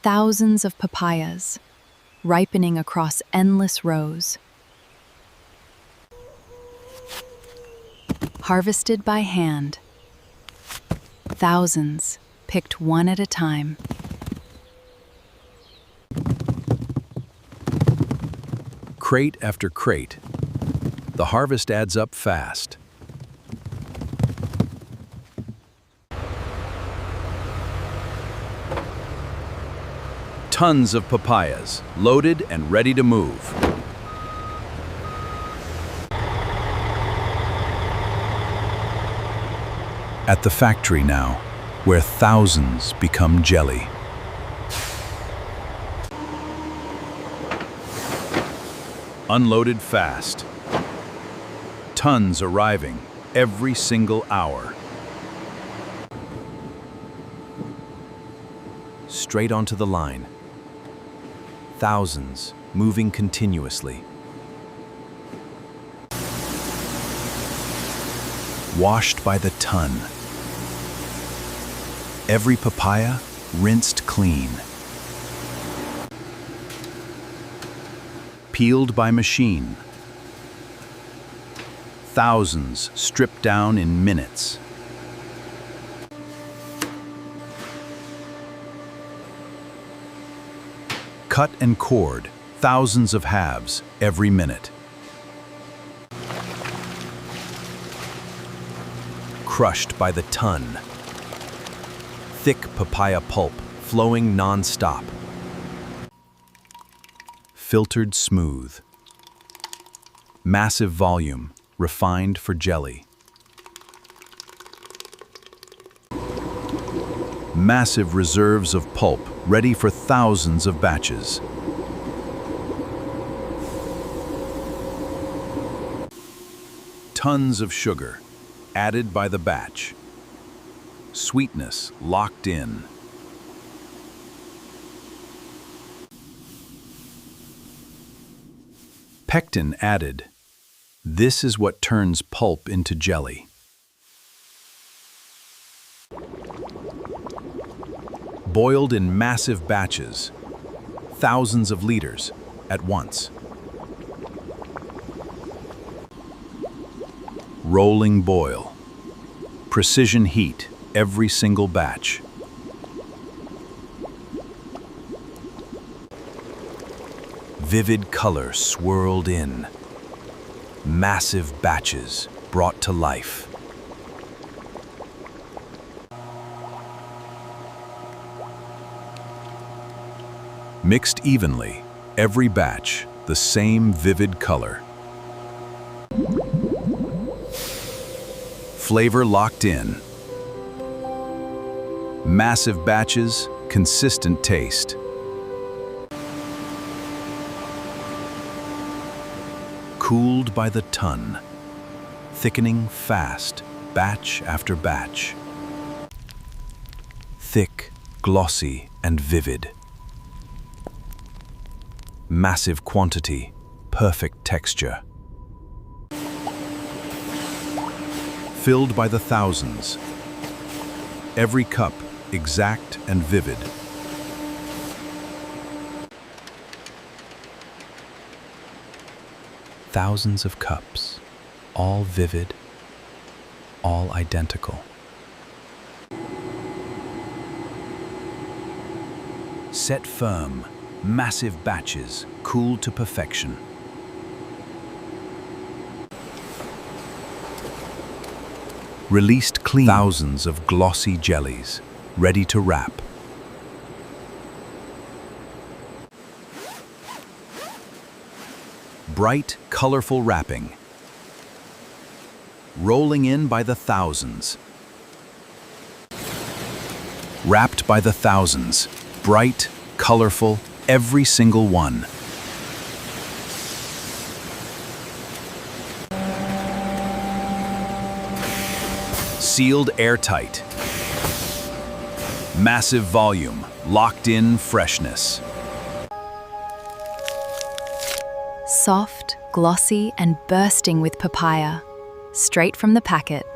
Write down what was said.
thousands of papayas, ripening across endless rows. Harvested by hand, thousands picked one at a time. Crate after crate, the harvest adds up fast. Tons of papayas, loaded and ready to move. At the factory now, where thousands become jelly. Unloaded fast. Tons arriving every single hour. Straight onto the line. Thousands moving continuously. Washed by the ton. Every papaya rinsed clean. Peeled by machine. Thousands stripped down in minutes. Cut and cored, thousands of halves every minute. Crushed by the ton. Thick papaya pulp flowing non-stop. Filtered smooth. Massive volume, refined for jelly. Massive reserves of pulp ready for thousands of batches. Tons of sugar, added by the batch. Sweetness locked in. Pectin added. This is what turns pulp into jelly. Boiled in massive batches, thousands of liters at once. Rolling boil, precision heat every single batch. Vivid color swirled in, massive batches brought to life. Mixed evenly, every batch, the same vivid color. Flavor locked in. Massive batches, consistent taste. Cooled by the ton, thickening fast, batch after batch. Thick, glossy, and vivid. Massive quantity, perfect texture. Filled by the thousands. Every cup exact and vivid. Thousands of cups, all vivid, all identical. Set firm, massive batches, cooled to perfection. Released clean, thousands of glossy jellies, ready to wrap. Bright, colorful wrapping. Rolling in by the thousands. Wrapped by the thousands, bright, colorful, every single one. Sealed airtight. Massive volume, locked in freshness. Soft, glossy, and bursting with papaya, straight from the packet.